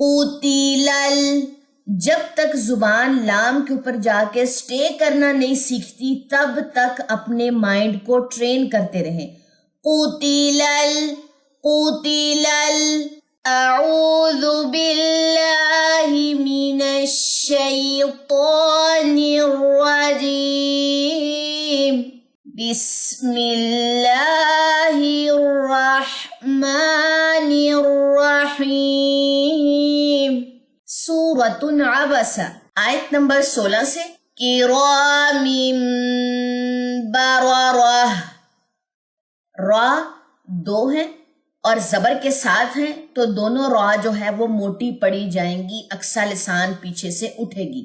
قوتیلل، جب تک زبان لام کے اوپر جا کے سٹے کرنا نہیں سیکھتی تب تک اپنے مائنڈ کو ٹرین کرتے رہیں. قوتیلل قوتیلل. اعوذ باللہ من الشیطان الرجیم. بسم اللہ الرحمن الرحیم. سورۃ عبس آیت نمبر 16 سے. کرام بررہ، را دو ہیں اور زبر کے ساتھ ہیں تو دونوں را جو ہے وہ موٹی پڑی جائیں گی، اقصی لسان پیچھے سے اٹھے گی.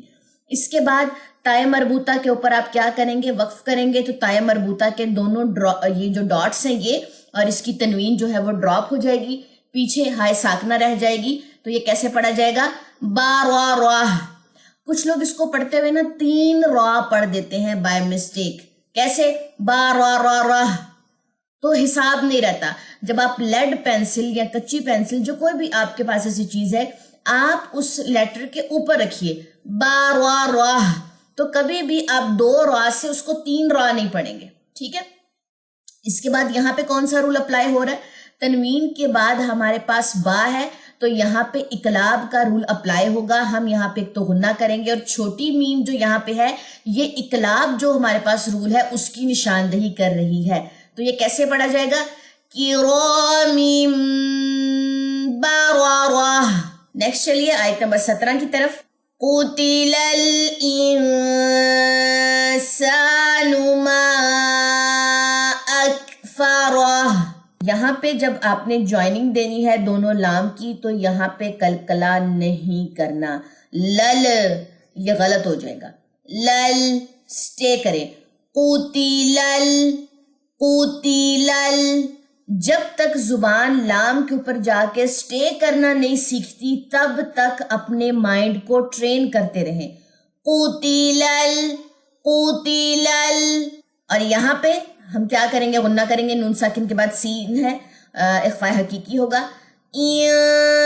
اس کے بعد تائے مربوطہ کے اوپر آپ کیا کریں گے؟ وقف کریں گے. تو تائے مربوطہ کے دونوں یہ جو ڈاٹس ہیں یہ اور اس کی تنوین جو ہے وہ ڈراپ ہو جائے گی، پیچھے ہائے ساکنہ رہ جائے گی. تو یہ کیسے پڑھا جائے گا؟ باراراہ. کچھ لوگ اس کو پڑھتے ہوئے نا 3 را پڑھ دیتے ہیں بائی مسٹیک. کیسے؟ باراراہ. تو حساب نہیں رہتا. جب آپ لیڈ پینسل یا کچی پینسل جو کوئی بھی آپ کے پاس ایسی چیز ہے آپ اس لیٹر کے اوپر رکھیے باراراہ، تو کبھی بھی آپ 2 را سے اس کو 3 را نہیں پڑھیں گے. ٹھیک ہے. اس کے بعد یہاں پہ کون سا رول اپلائی ہو رہا ہے؟ تنوین کے بعد ہمارے پاس با ہے تو یہاں پہ اقلاب کا رول اپلائی ہوگا. ہم یہاں پہ ایک تو غنہ کریں گے اور چھوٹی میم جو یہاں پہ ہے یہ اقلاب جو ہمارے پاس رول ہے اس کی نشاندہی کر رہی ہے. تو یہ کیسے پڑھا جائے گا؟ کرام بررہ. نیکسٹ چلیے آیت نمبر 17 کی طرف. قتل الانسان ما اکفرہ. یہاں پہ جب آپ نے جوائننگ دینی ہے دونوں لام کی تو یہاں پہ کلکلا نہیں کرنا. لل یہ غلط ہو جائے گا. لل سٹے کریں. قتلل قتلل، جب تک زبان لام کے اوپر جا کے سٹے کرنا نہیں سیکھتی تب تک اپنے مائنڈ کو ٹرین کرتے رہیں. قتلل قتلل. اور یہاں پہ ہم کیا کریں گے؟ غنہ کریں گے. نون ساکن کے بعد سین ہے، اخفاء حقیقی ہوگا. انسانو،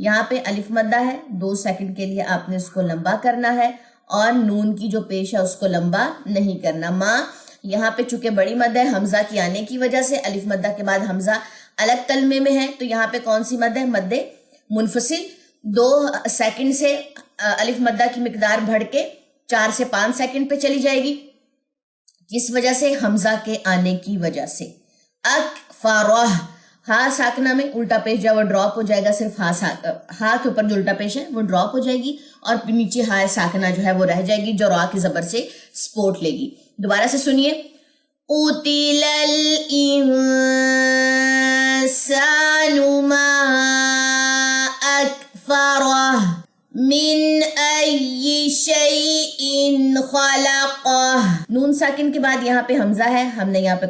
یہاں پہ الف مدہ ہے، 2 سیکنڈ کے لیے آپ نے اس کو لمبا کرنا ہے اور نون کی جو پیش ہے اس کو لمبا نہیں کرنا. ماں یہاں پہ چونکہ بڑی مد ہے حمزہ کی آنے کی وجہ سے الف مدہ کے بعد حمزہ الگ کلمے میں ہے تو یہاں پہ کون سی مد ہے؟ مد منفصل. 2 سیکنڈ سے الف مدہ کی مقدار بڑھ کے 4 سے 5 سیکنڈ پہ چلی جائے گی. کس وجہ سے؟ حمزہ کے آنے کی وجہ سے. اکفرہ، ہا ساکنہ میں الٹا پیش جو ہے وہ ڈراپ ہو جائے گا. صرف ہا کے اوپر جو الٹا پیش ہے وہ ڈراپ ہو جائے گی اور نیچے ہا ساکنہ جو ہے وہ رہ جائے گی جو را کی زبر سے سپورٹ لے گی. دوبارہ سے سنیے. قتل الانسان ما اکفرہ من ای شیء خلقہ. نون ساکن کے بعد یہاں پہ حمزہ ہے، ہم نے یہاں پہ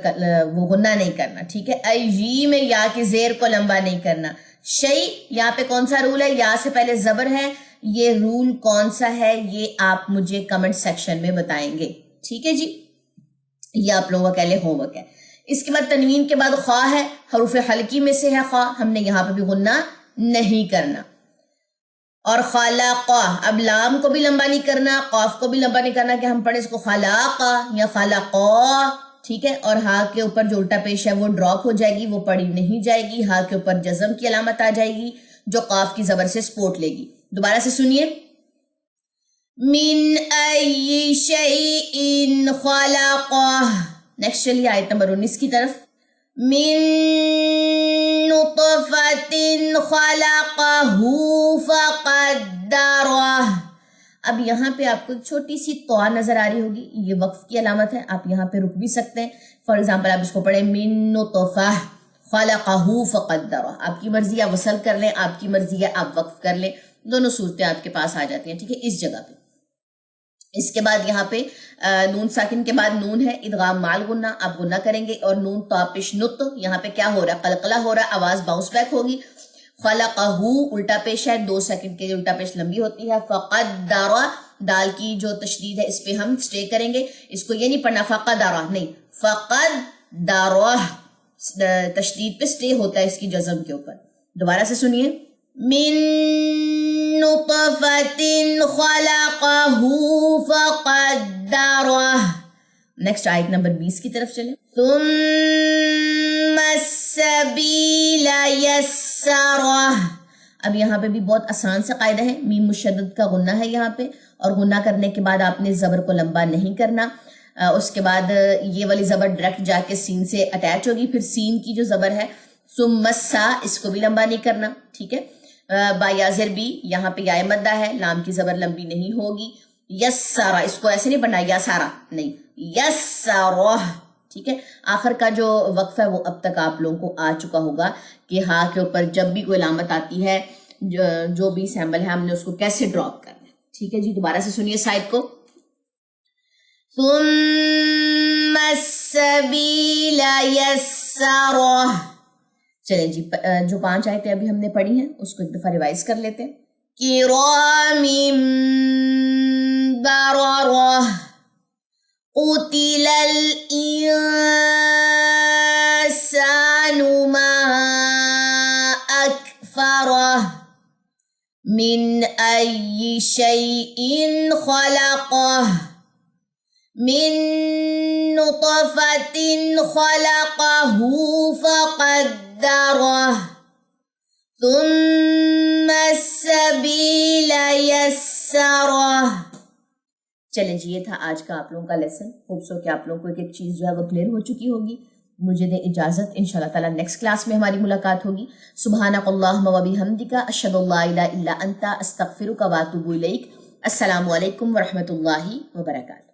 وہ غنہ نہیں کرنا. ٹھیک ہے. ای میں یا کی زیر کو لمبا نہیں کرنا. شیء یہاں پہ کون سا رول ہے؟ یا سے پہلے زبر ہے. یہ رول کون سا ہے یہ آپ مجھے کمنٹ سیکشن میں بتائیں گے. ٹھیک ہے جی، یہ آپ لوگوں کا کہلے ہوم ورک ہے. اس کے بعد تنوین کے بعد خا ہے، حروف حلقی میں سے ہے خا، ہم نے یہاں پہ بھی غنہ نہیں کرنا. اور خالقہ، اب لام کو بھی لمبا نہیں کرنا، قاف کو بھی لمبا نہیں کرنا کہ ہم پڑھیں اس کو خلاقہ یا خالقہ. ٹھیک ہے. اور ہا کے اوپر جو الٹا پیش ہے وہ ڈراپ ہو جائے گی، وہ پڑھی نہیں جائے گی. ہا کے اوپر جزم کی علامت آ جائے گی جو قاف کی زبر سے سپورٹ لے گی. دوبارہ سے سنیے. من ای شیء خلقہ. نیکسٹ چلیے آیت نمبر 19 کی طرف. من نطفۃ خلقہ فقدرہ. اب یہاں پہ آپ کو ایک چھوٹی سی طوا نظر آ رہی ہوگی، یہ وقف کی علامت ہے. آپ یہاں پہ رک بھی سکتے ہیں. فار ایگزامپل آپ اس کو پڑھیں من نطفہ خلقہ فقدرہ. آپ کی مرضی ہے وصل کر لیں، آپ کی مرضی ہے آپ وقف کر لیں، دونوں صورتیں آپ کے پاس آ جاتی ہیں. ٹھیک ہے. اس جگہ پہ اس کے بعد یہاں پہ نون ساکن کے بعد نون ہے، ادغام مال غنہ، آپ غنہ کریں گے. اور نون تاپش نط، یہاں پہ کیا ہو رہا ہے؟ قلقلہ ہو رہا ہے، آواز باؤنس بیک ہوگی. خلقہ الٹا پیش ہے، 2 سیکنڈ کے لیے الٹا پیش لمبی ہوتی ہے. فقدرہ، دال کی جو تشدید ہے اس پہ ہم سٹے کریں گے. اس کو یہ نہیں پڑھنا فقدرہ، نہیں، فقدرہ تشدید پہ سٹے ہوتا ہے اس کی جزم کے اوپر. دوبارہ سے سنیے. من نطفة خلقه فقدره. نیکسٹ آیت نمبر 20 کی طرف چلیں. ثم السبیل یسرہ. اب یہاں پہ بھی بہت آسان سے قاعدہ ہے. میم مشدد کا غنہ ہے یہاں پہ, اور غنہ کرنے کے بعد آپ نے زبر کو لمبا نہیں کرنا. اس کے بعد یہ والی زبر ڈائریکٹ جا کے سین سے اٹیچ ہوگی. پھر سین کی جو زبر ہے ثم السا, اس کو بھی لمبا نہیں کرنا. ٹھیک ہے. با یا زر بھی, یہاں پہ یا مدہ ہے, لام کی زبر لمبی نہیں ہوگی. یسرہ, اس کو ایسے نہیں پڑھنا یا سارا, نہیں, یسرہ. ٹھیک ہے. آخر کا جو وقف ہے وہ اب تک آپ لوگوں کو آ چکا ہوگا کہ ہاں کے اوپر جب بھی کوئی علامت آتی ہے, جو بھی سیمبل ہے, ہم نے اس کو کیسے ڈراپ کرنا ہے. ٹھیک ہے جی. دوبارہ سے سنیے سائد کو. ثم السبیل یسرہ. چلیں جی, جو 5 آیتیں ابھی ہم نے پڑھی ہیں اس کو ایک دفعہ ریوائز کر لیتے ہیں. کرام بررہ. قتل الانسان ما اکفرہ. من ای شیء خلقہ. من نطفة خلقه فقدره. ثم السبیل یسرہ. چلیں جی, یہ تھا آج کا آپ لوگوں کا لیسن. ہوپ سو کہ آپ لوگوں کو ایک ایک چیز جو ہے وہ کلیئر ہو چکی ہوگی. مجھے دیں اجازت, انشاءاللہ تعالیٰ نیکسٹ کلاس میں ہماری ملاقات ہوگی. سبحانک اللہم و بحمدک, اشہد ان لا الہ الا انت, استغفرک و اتوب الیک. السلام علیکم ورحمۃ اللہ وبرکاتہ.